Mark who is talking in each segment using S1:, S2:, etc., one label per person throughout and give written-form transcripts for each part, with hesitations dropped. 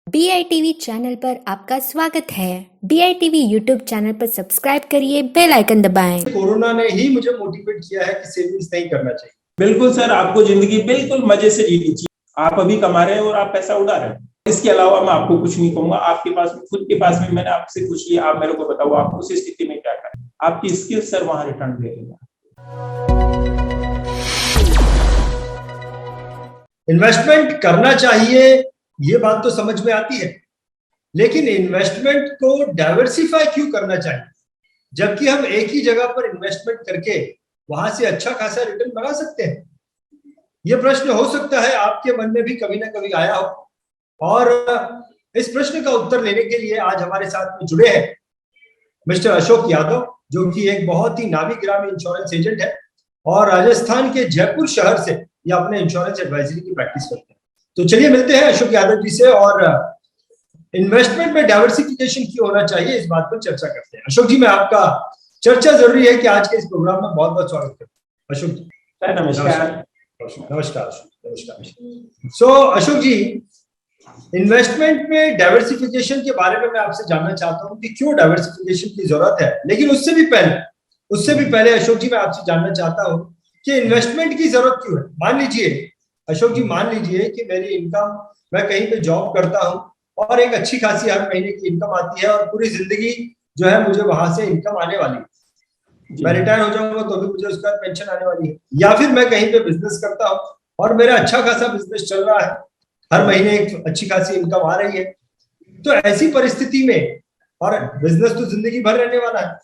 S1: BITV channel पर आपका स्वागत है। BITV यूट्यूब चैनल पर सब्सक्राइब करिए, बेल आइकन दबाएं।
S2: कोरोना ने ही मुझे मोटिवेट किया है कि सेविंग्स नहीं करना चाहिए।
S3: बिल्कुल सर, आपको जिंदगी बिल्कुल मजे से जीनी चाहिए। आप अभी कमा रहे हैं और आप पैसा उड़ा रहे हैं। इसके अलावा मैं आपको कुछ नहीं कहूंगा। आपके पास में खुद के पास में मैंने आपसे कुछ किया, आप मेरे को बताओ आप उस स्थिति में क्या करें। आपकी स्किल सर वहां रिटर्न दे देगा।
S2: इन्वेस्टमेंट करना चाहिए, ये बात तो समझ में आती है, लेकिन इन्वेस्टमेंट को डाइवर्सिफाई क्यों करना चाहिए, जबकि हम एक ही जगह पर इन्वेस्टमेंट करके वहां से अच्छा खासा रिटर्न बना सकते हैं। ये प्रश्न हो सकता है आपके मन में भी कभी ना कभी आया हो, और इस प्रश्न का उत्तर लेने के लिए आज हमारे साथ में जुड़े हैं मिस्टर अशोक यादव, जो कि एक बहुत ही नामी गिरामी इंश्योरेंस एजेंट है और राजस्थान के जयपुर शहर से ये अपने इंश्योरेंस एडवाइजरी की प्रैक्टिस करते हैं। तो चलिए मिलते हैं अशोक यादव जी से और इन्वेस्टमेंट में डाइवर्सिफिकेशन क्यों होना चाहिए इस बात पर चर्चा करते हैं। अशोक जी, मैं आपका चर्चा जरूरी है कि आज के इस प्रोग्राम में बहुत बहुत स्वागत करता हूँ। अशोक जी
S3: नमस्कार।
S2: नमस्कार। सो अशोक जी, इन्वेस्टमेंट में डाइवर्सिफिकेशन के बारे में मैं आपसे जानना चाहता हूँ कि क्यों डाइवर्सिफिकेशन की जरूरत है, लेकिन उससे भी पहले अशोक जी मैं आपसे जानना चाहता हूँ कि इन्वेस्टमेंट की जरूरत क्यों है। मान लीजिए अशोक जी, मान लीजिए कि मेरी इनकम, मैं कहीं पे जॉब करता हूँ और एक अच्छी खासी हर महीने की इनकम आती है और पूरी जिंदगी जो है मुझे वहां से इनकम आने वाली है। मैं रिटायर हो जाऊंगा तो भी मुझे उसका पेंशन आने वाली है। या फिर मैं कहीं पे बिजनेस करता हूँ और मेरा अच्छा खासा बिजनेस चल रहा है, हर महीने एक अच्छी खासी इनकम आ रही है। तो ऐसी परिस्थिति में, और बिजनेस तो जिंदगी भर रहने वाला है,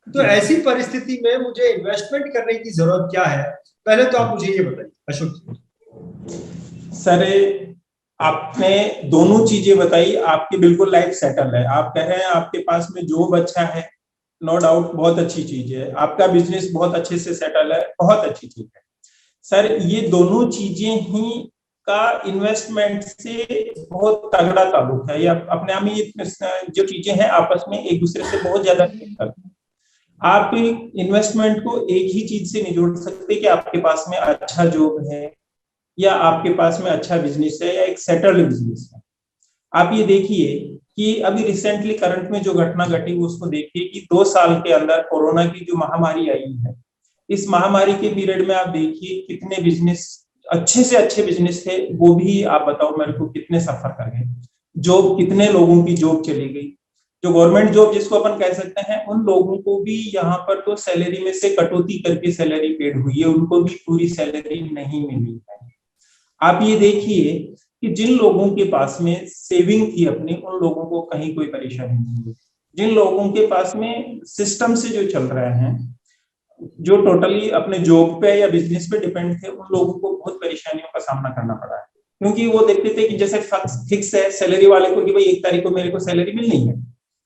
S2: तो ऐसी परिस्थिति में मुझे इन्वेस्टमेंट करने की जरूरत क्या है, पहले तो आप मुझे ये बताइए अशोक।
S3: सर, आपने दोनों चीजें बताई, आपकी बिल्कुल लाइफ सेटल है। आप कह रहे हैं आपके पास में जॉब अच्छा है, नो डाउट बहुत अच्छी चीज है। आपका बिजनेस बहुत अच्छे से सेटल है, बहुत अच्छी चीज है। सर, ये दोनों चीजें ही का इन्वेस्टमेंट से बहुत तगड़ा ताल्लुक है। या अपने आप में ये जो चीजें हैं आपस में एक दूसरे से बहुत ज्यादा करती हैं। आप इन्वेस्टमेंट को एक ही चीज से नहीं जोड़ सकते कि आपके पास में अच्छा जॉब है या आपके पास में अच्छा बिजनेस है या एक सेटल्ड बिजनेस है। आप ये देखिए कि अभी रिसेंटली करंट में जो घटना घटी उसको देखिए कि 2 साल के अंदर कोरोना की जो महामारी आई है, इस महामारी के पीरियड में आप देखिए कितने बिजनेस, अच्छे से अच्छे बिजनेस थे, वो भी आप बताओ मेरे को कितने सफर कर गए। जॉब, कितने लोगों की जॉब चली गई। जो गवर्नमेंट जॉब जिसको अपन कह सकते हैं, उन लोगों को भी यहाँ पर तो सैलरी में से कटौती करके सैलरी पेड हुई है, उनको भी पूरी सैलरी नहीं मिली है। आप ये देखिए कि जिन लोगों के पास में सेविंग थी अपनी, उन लोगों को कहीं कोई परेशानी नहीं हुई। जिन लोगों के पास में सिस्टम से जो चल रहे हैं, जो टोटली अपने जॉब पे या बिजनेस पे डिपेंड थे, उन लोगों को बहुत परेशानियों का सामना करना पड़ा है। क्योंकि वो देखते थे कि जैसे फिक्स है सैलरी वाले को कि भाई 1 तारीख को मेरे को सैलरी मिलनी है,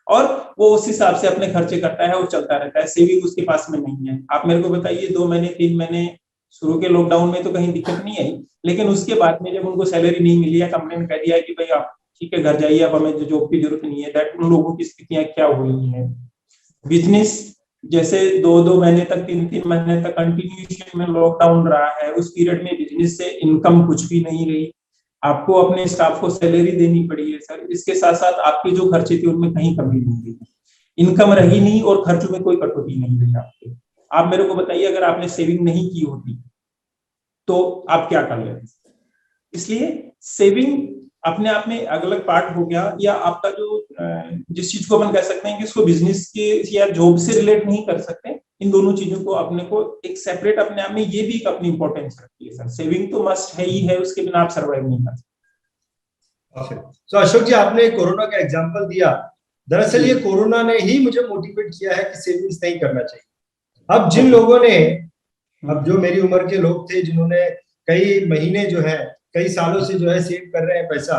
S3: और वो उस हिसाब से अपने खर्चे करता है, वो चलता रहता है। सेविंग उसके पास में नहीं है। आप मेरे को बताइए 2 महीने 3 महीने शुरू के लॉकडाउन में तो कहीं दिक्कत नहीं आई, लेकिन उसके बाद में जब उनको सैलरी नहीं मिली या कंप्लेन कर दिया कि भाई आप ठीक है घर जाइए, अब हमें जॉब की जरूरत नहीं है, दैट उन लोगों की स्थितियां क्या हुई हैं। बिजनेस जैसे 2-2 महीने तक, 3-3 महीने तक कंटिन्यूएशन में लॉकडाउन रहा है, उस पीरियड में बिजनेस से इनकम कुछ भी नहीं रही। आपको अपने स्टाफ को सैलरी देनी पड़ी है सर। इसके साथ साथ आपके जो खर्चे थे उनमें कहीं कमी नहीं हुई, इनकम रही नहीं और खर्चों में कोई कटौती नहीं रही आपके। आप मेरे को बताइए अगर आपने सेविंग नहीं की होती तो आप क्या कर लेते। इसलिए सेविंग अपने आप में अलग पार्ट हो गया। या आपका जो जिस चीज को अपन कह सकते हैं कि इसको बिजनेस के या जॉब से रिलेट नहीं कर सकते, इन दोनों चीजों को अपने को एक सेपरेट अपने आप में ये भी अपनी इंपॉर्टेंस रखती है सर। सेविंग तो मस्ट है ही है, उसके बिना आप सर्वाइव नहीं कर सकते।
S2: तो अशोक जी, आपने कोरोना का एग्जांपल दिया। दरअसल ये कोरोना ने ही मुझे मोटिवेट किया है कि सेविंग्स नहीं करना चाहिए। अब जिन लोगों ने, अब जो मेरी उम्र के लोग थे जिन्होंने कई महीने जो है, कई सालों से जो है सेव कर रहे हैं पैसा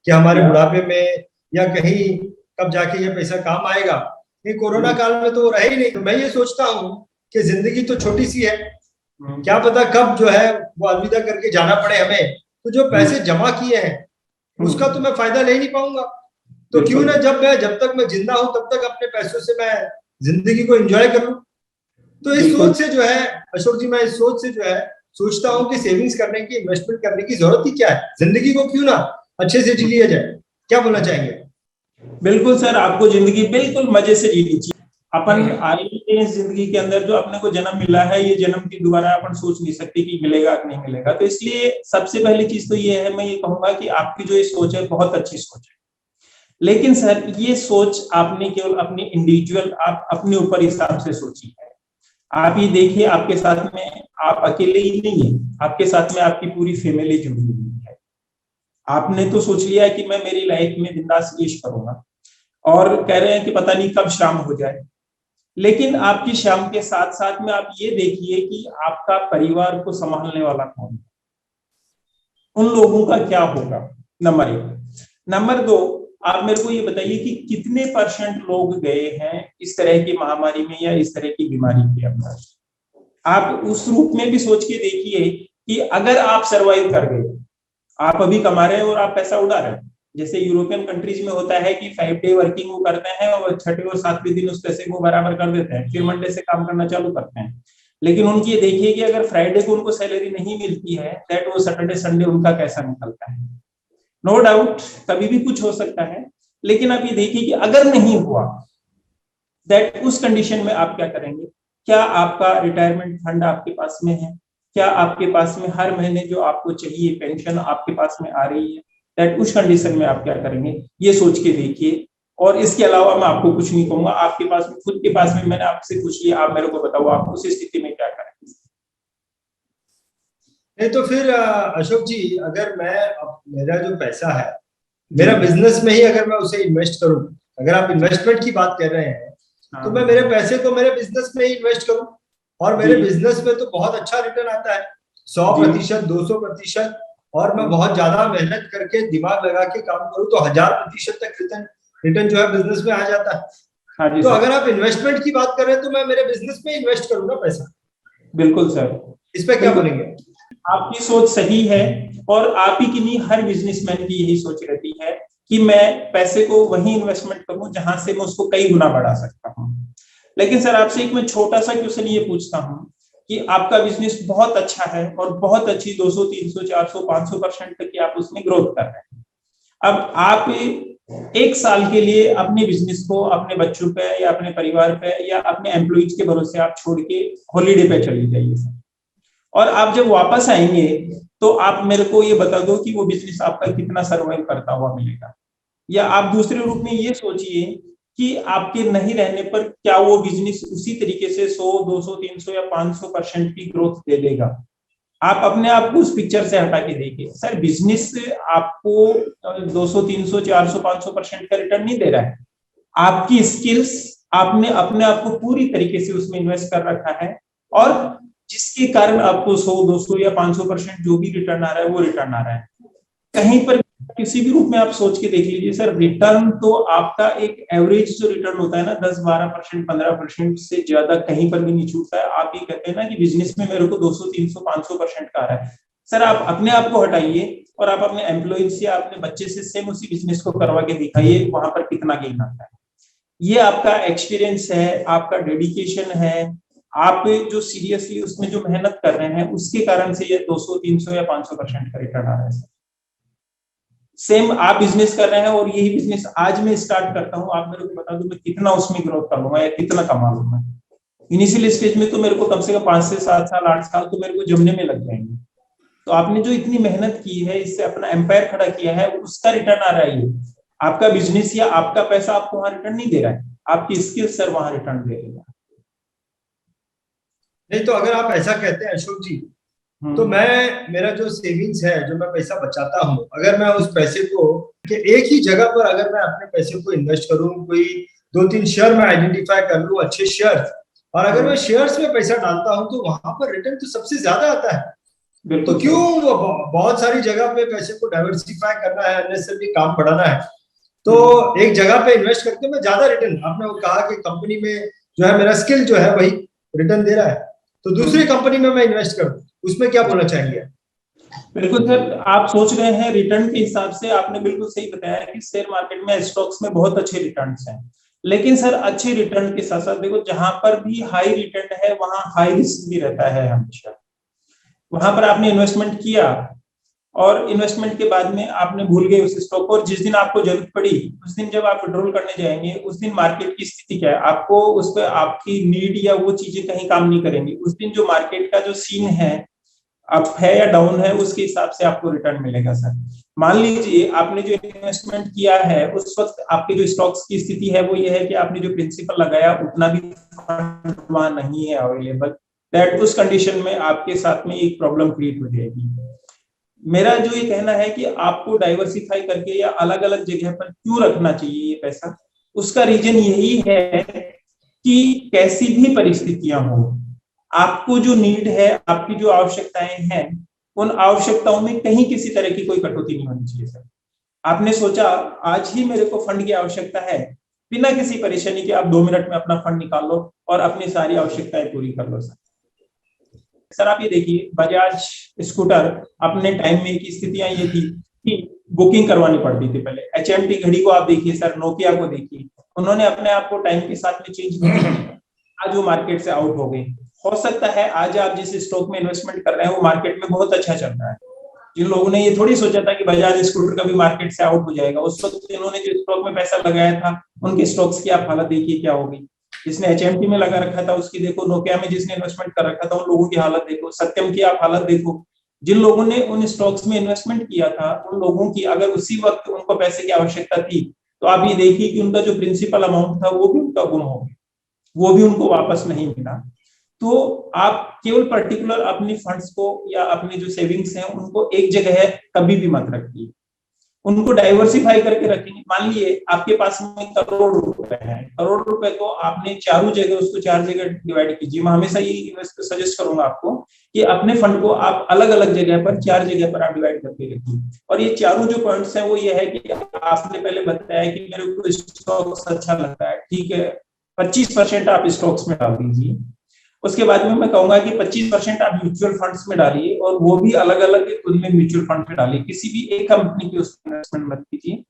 S2: कि हमारे बुढ़ापे में या कहीं कब जाके ये पैसा काम आएगा, ये कोरोना काल में तो रहे ही नहीं। तो मैं ये सोचता हूँ कि जिंदगी तो छोटी सी है, क्या पता कब जो है वो अलविदा करके जाना पड़े हमें। तो जो पैसे जमा किए हैं उसका तो मैं फायदा ले नहीं पाऊंगा, तो क्यों ना जब तक मैं जिंदा हूं तब तक अपने पैसों से मैं जिंदगी को एंजॉय कर लूं। तो इस सोच से जो है अशोक जी, मैं इस सोच से जो है सोचता हूं कि सेविंग्स करने की, इन्वेस्टमेंट करने की जरूरत ही क्या है, जिंदगी को क्यों ना अच्छे से जी लिया जाए। क्या बोलना चाहेंगे?
S3: बिल्कुल सर, आपको जिंदगी बिल्कुल मजे से जीनी चाहिए। अपन आए इस जिंदगी के अंदर जो अपने को जन्म मिला है, ये जन्म की दोबारा अपन सोच नहीं सकते कि मिलेगा कि नहीं मिलेगा। तो इसलिए सबसे पहली चीज तो ये है, मैं ये कहूंगा कि आपकी जो ये सोच है बहुत अच्छी सोच है, लेकिन सर ये सोच आपने केवल अपनी इंडिविजुअल आप अपने ऊपर हिसाब से सोची है। आप ये देखिए, आपके साथ में आप अकेले ही नहीं है, आपके साथ में आपकी पूरी फैमिली जुड़ी हुई है। आपने तो सोच लिया है कि मैं मेरी लाइफ में बिंदास ऐश करूंगा, और कह रहे हैं कि पता नहीं कब शाम हो जाए। लेकिन आपकी शाम के साथ साथ में आप ये देखिए कि आपका परिवार को संभालने वाला कौन है, उन लोगों का क्या होगा, नंबर एक। नंबर दो, आप मेरे को ये बताइए कि कितने % लोग गए हैं इस तरह की महामारी में या इस तरह की बीमारी के अंदर। आप उस रूप में भी सोच के देखिए कि अगर आप सरवाइव कर गए, आप अभी कमा रहे हैं और आप पैसा उड़ा रहे हैं, जैसे यूरोपियन कंट्रीज में होता है कि 5 डे वर्किंग वो करते हैं और छठे और सातवें दिन उस पैसे को बराबर कर देते हैं, फिर मंडे से काम करना चालू करते हैं। लेकिन उनकी ये देखिए कि अगर फ्राइडे को उनको सैलरी नहीं मिलती है, दैट वो सैटरडे संडे उनका कैसा निकलता है। नो डाउट कभी भी कुछ हो सकता है, लेकिन आप ये देखिए कि अगर नहीं हुआ, दैट उस कंडीशन में आप क्या करेंगे? क्या आपका रिटायरमेंट फंड आपके पास में है? क्या आपके पास में हर महीने जो आपको चाहिए पेंशन आपके पास में आ रही है? दैट उस कंडीशन में आप क्या करेंगे, ये सोच के देखिए। और इसके अलावा मैं आपको कुछ नहीं कहूंगा, आपके पास में खुद के पास में मैंने आपसे पूछ लिया, आप मेरे को बताओ आप उस स्थिति में क्या करेंगे।
S2: नहीं तो फिर अशोक जी, अगर मैं मेरा जो पैसा है मेरा बिजनेस में ही अगर मैं उसे इन्वेस्ट करूं, अगर आप इन्वेस्टमेंट की बात कर रहे हैं तो मैं मेरे पैसे को मेरे बिजनेस में ही इन्वेस्ट करूं, और मेरे बिजनेस में तो बहुत अच्छा रिटर्न आता है, 100%, 200%, और मैं बहुत ज्यादा मेहनत करके दिमाग लगा के काम करूं तो 1000% तक रिटर्न रिटर्न जो है बिजनेस में आ जाता है।
S3: हाँ जी
S2: तो
S3: सर।
S2: अगर आप इन्वेस्टमेंट की बात कर रहे हैं तो मैं मेरे बिजनेस में इन्वेस्ट करूंगा पैसा।
S3: बिल्कुल सर,
S2: इस पे क्या बोलेंगे?
S3: आपकी सोच सही है, और आप ही की नहीं हर बिजनेसमैन की यही सोच रहती है कि मैं पैसे को वही इन्वेस्टमेंट करूं जहां से मैं उसको कई गुना बढ़ा सकता हूं। लेकिन सर आपसे एक मैं छोटा सा क्वेश्चन ये पूछता हूं कि आपका बिजनेस बहुत अच्छा है और बहुत अच्छी 200, 300, 400, 500% तक की आप उसमें ग्रोथ कर रहे हैं। अब आप एक साल के लिए अपने बिजनेस को अपने बच्चों पे या अपने परिवार पे या अपने एम्प्लॉइज के भरोसे आप छोड़ के हॉलीडे पे चले जाइए सर, और आप जब वापस आएंगे तो आप मेरे को ये बता दो कि वो बिजनेस आपका कितना सर्वाइव करता हुआ मिलेगा। या आप दूसरे रूप में ये सोचिए कि आपके नहीं रहने पर क्या वो बिजनेस उसी तरीके से 100, 200, 300 या 500% की ग्रोथ दे देगा। आप अपने आप को उस पिक्चर से हटा के देखिए सर, बिजनेस आपको 200, 300, 400, 500% का रिटर्न नहीं दे रहा है। आपकी स्किल्स, आपने अपने आप को पूरी तरीके से उसमें इन्वेस्ट कर रखा है, और जिसके कारण आपको 100, 200 या 500% जो भी रिटर्न आ रहा है वो रिटर्न आ रहा है। कहीं पर किसी भी रूप में आप सोच के देख लीजिए सर, रिटर्न तो आपका एक एवरेज जो रिटर्न होता है ना 10, 12%, 15% से ज्यादा कहीं पर भी नहीं छूटता है। आप ये कहते हैं ना कि बिजनेस में मेरे को 200, 300, 500% का आ रहा है। सर आप अपने आप को हटाइए और आप अपने एम्प्लॉइज या अपने बच्चे से सेम उसी बिजनेस को करवा के दिखाइए, वहां पर कितना गेन आता है। ये आपका एक्सपीरियंस है, आपका डेडिकेशन है, आप जो सीरियसली उसमें जो मेहनत कर रहे हैं उसके कारण से ये 200, 300 या 500% का रिटर्न आ रहा है। सेम आप बिजनेस कर रहे हैं और यही बिजनेस आज मैं स्टार्ट करता हूं, आप मेरे को बता दो मैं कितना उसमें ग्रोथ कर लूंगा या कितना कमा लूंगा। इनिशियल स्टेज में तो मेरे को कम से कम 5 से 7 साल 8 साल तो मेरे को जमने में लग जाएंगे। तो आपने जो इतनी मेहनत की है, इससे अपना एम्पायर खड़ा किया है, उसका रिटर्न आ रहा है। ये आपका बिजनेस या आपका पैसा आपको वहां रिटर्न नहीं दे रहा है, आपकी स्किल्स सर वहां रिटर्न दे रही है।
S2: नहीं तो अगर आप ऐसा कहते हैं अशोक जी, तो मैं मेरा जो सेविंग्स है, जो मैं पैसा बचाता हूँ, अगर मैं उस पैसे को कि एक ही जगह पर अगर मैं अपने पैसे को इन्वेस्ट करूँ, कोई 2-3 शेयर में आइडेंटिफाई कर लूँ अच्छे शेयर, और अगर मैं शेयर्स में पैसा डालता हूँ तो वहां पर रिटर्न तो सबसे ज्यादा आता है। तो क्यों बहुत सारी जगह पे पैसे को डाइवर्सिफाई करना है, अननेसेसरी काम बढ़ाना है? तो एक जगह पे इन्वेस्ट करके मैं ज्यादा रिटर्न, आपने वो कहा कि कंपनी में जो है मेरा स्किल जो है वही रिटर्न दे रहा है, तो दूसरी कंपनी में मैं इन्वेस्ट करूं, उसमें क्या बोलना चाहेंगे?
S3: बिल्कुल सर, आप सोच रहे हैं रिटर्न के हिसाब से, आपने बिल्कुल सही बताया कि शेयर मार्केट में स्टॉक्स में बहुत अच्छे रिटर्न्स हैं। लेकिन सर अच्छे रिटर्न के साथ साथ देखो, जहां पर भी हाई रिटर्न है वहां हाई रिस्क भी रहता है हमेशा। वहां पर आपने इन्वेस्टमेंट किया, और इन्वेस्टमेंट के बाद में आपने भूल गए उस स्टॉक को, और जिस दिन आपको जरूरत पड़ी उस दिन जब आप विड्रॉल करने जाएंगे उस दिन मार्केट की स्थिति क्या है, आपको उस पर आपकी नीड या वो चीजें कहीं काम नहीं करेंगी। उस दिन जो मार्केट का जो सीन है, अप है या डाउन है, उसके हिसाब से आपको रिटर्न मिलेगा सर। मान लीजिए आपने जो इन्वेस्टमेंट किया है उस वक्त आपके जो स्टॉक्स की स्थिति है वो ये है कि आपने जो प्रिंसिपल लगाया उतना भी फंड वहां नहीं है अवेलेबल, दैट उस कंडीशन में आपके साथ में एक प्रॉब्लम क्रिएट हो जाएगी। मेरा जो ये कहना है कि आपको डाइवर्सिफाई करके या अलग अलग जगह पर क्यों रखना चाहिए ये पैसा, उसका रीजन यही है कि कैसी भी परिस्थितियां हो, आपको जो नीड है, आपकी जो आवश्यकताएं हैं, उन आवश्यकताओं में कहीं किसी तरह की कोई कटौती नहीं होनी चाहिए सर। आपने सोचा आज ही मेरे को फंड की आवश्यकता है, बिना किसी परेशानी के आप 2 मिनट में अपना फंड निकाल लो और अपनी सारी आवश्यकताएं पूरी कर लो सर। सर आप ये देखिए, बजाज स्कूटर अपने टाइम में की स्थितियां ये थी कि बुकिंग करवानी पड़ती थी पहले। HMT घड़ी को आप देखिए सर, नोकिया को देखिए, उन्होंने अपने आप को टाइम के साथ में चेंज नहीं किया, आज वो मार्केट से आउट हो गई। हो सकता है आज आप जिस स्टॉक में इन्वेस्टमेंट कर रहे हैं वो मार्केट में बहुत अच्छा चल रहा है। जिन लोगों ने ये थोड़ी सोचा था कि बजाज स्कूटर का भी मार्केट से आउट हो जाएगा, उस वक्त इन्होंने जो स्टॉक में पैसा लगाया था उनके स्टॉक्स की आप हालत देखिए क्या होगी। जिसने HMT में लगा रखा था उसकी देखो, नोकिया में जिसने इन्वेस्टमेंट कर रखा था उन लोगों की हालत देखो, सत्यम की आप हालत देखो। जिन लोगों ने उन स्टॉक्स में इन्वेस्टमेंट किया था उन लोगों की अगर उसी वक्त उनको पैसे की आवश्यकता थी तो आप ये देखिए कि उनका जो प्रिंसिपल अमाउंट था वो भी उनका गुम हो गया, वो भी उनको वापस नहीं मिला। तो आप केवल पर्टिकुलर अपनी फंड्स को या अपने जो सेविंग्स हैं उनको एक जगह कभी भी मत रखिए, उनको डाइवर्सिफाई करके रखेंगे। मान लीजिए आपके पास में करोड़ रुपए है, करोड़ रुपए को आपने चारों जगह उसको 4 जगह डिवाइड कीजिए। मैं हमेशा ये सजेस्ट करूंगा आपको कि अपने फंड को आप अलग अलग जगह पर 4 जगह पर आप डिवाइड करके रखिए। और ये चारों जो पॉइंट्स हैं वो ये है कि आपने पहले बताया कि मेरे को स्टॉक्स अच्छा लगता है, ठीक है, 25% आप स्टॉक्स में डाल दीजिए। उसके बाद में मैं कहूंगा कि 25% आप म्यूचुअल फंड्स में डालिए, और वो भी अलग अलग उनमें म्यूचुअल फंड में डालिए, किसी भी एक कंपनी की उसमें इन्वेस्टमेंट मत कीजिए।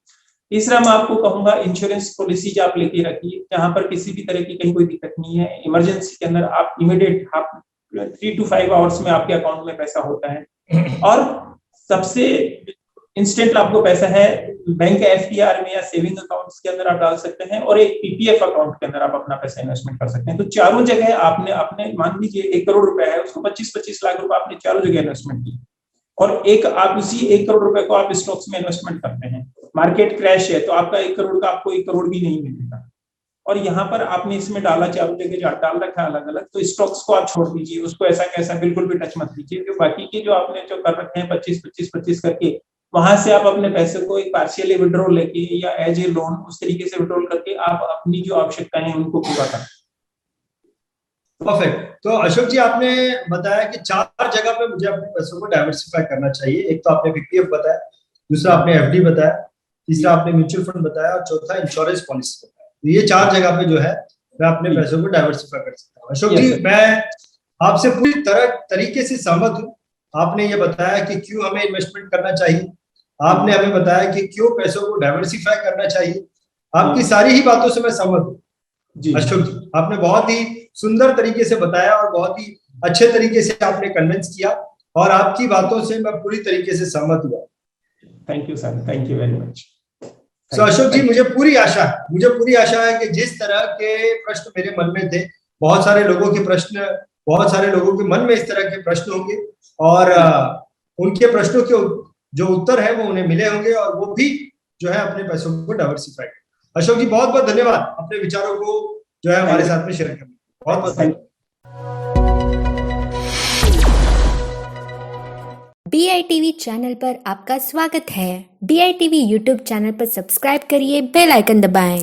S3: तीसरा मैं आपको कहूंगा इंश्योरेंस पॉलिसी आप लेके रखिए, जहां पर किसी भी तरह की कहीं कोई दिक्कत नहीं है, इमरजेंसी के अंदर आप इमीडिएट आप 3 to 5 आवर्स में आपके अकाउंट में पैसा होता है। और सबसे इंस्टेंट आपको पैसा है बैंक FDR में या सेविंग अकाउंट्स के अंदर आप डाल सकते हैं, और एक PPF अकाउंट के अंदर आप अपना पैसा इन्वेस्टमेंट कर सकते हैं। तो चारों जगह आपने अपने, मान लीजिए 1 करोड़ रुपए है, उसको 25-25 लाख रुपए आपने चारों जगह इन्वेस्टमेंट की, और एक आप उसी 1 करोड़ रुपए को आप स्टॉक्स में इन्वेस्टमेंट करते हैं। मार्केट क्रैश है तो आपका 1 करोड़ का आपको 1 करोड़ भी नहीं मिलेगा। और यहाँ पर आपने इसमें डाला, चारों जगह डाल रखा अलग अलग, तो स्टॉक्स को आप छोड़ दीजिए, उसको ऐसा कैसा बिल्कुल भी टच मत कीजिए। जो बाकी के जो आपने जो कर रखे हैं 25-25-25 करके, वहां से आप अपने पैसे को एक पार्शियली विड्रॉल लेके या एज ए लोन उस तरीके से विड्रॉल करके आप अपनी जो आवश्यकताएं हैं उनको पूरा करें।
S2: परफेक्ट। तो अशोक जी आपने बताया कि 4 जगह पे मुझे अपने पैसों को डाइवर्सिफाई करना चाहिए। एक तो आपने PPF बताया, दूसरा आपने FD बताया, तीसरा आपने म्यूचुअल फंड बताया, और चौथा इंश्योरेंस पॉलिसी बताया। तो ये 4 जगह पे जो है मैं अपने पैसों को डाइवर्सिफाई कर सकता हूँ। अशोक जी मैं आपसे पूरी तरीके से सहमत हूँ। आपने ये बताया कि क्यों हमें इन्वेस्टमेंट करना चाहिए, आपने हमें बताया कि क्यों पैसों को डाइवर्सिफाई करना चाहिए। आपकी सारी ही बातों से मैं सहमत हूँ अशोक जी। आपने बहुत ही सुंदर तरीके से बताया और बहुत ही अच्छे तरीके से आपने कन्विंस किया, और आपकी बातों से मैं पूरी तरीके से सहमत हुआ।
S3: Thank you sir, thank you very much.
S2: So Ashok ji मुझे पूरी आशा है कि जिस तरह के प्रश्न मेरे मन में थे, बहुत सारे लोगों के मन में इस तरह के प्रश्न होंगे, और उनके प्रश्नों के जो उत्तर है वो उन्हें मिले होंगे, और वो भी जो है अपने पैसों को डाइवर्सिफाई। अशोक जी बहुत बहुत धन्यवाद अपने विचारों को जो है हमारे साथ में शेयर करने। बहुत बहुत धन्यवाद।
S1: BITV चैनल पर आपका स्वागत है। BITV YouTube चैनल पर सब्सक्राइब करिए, बेल आइकन दबाएं।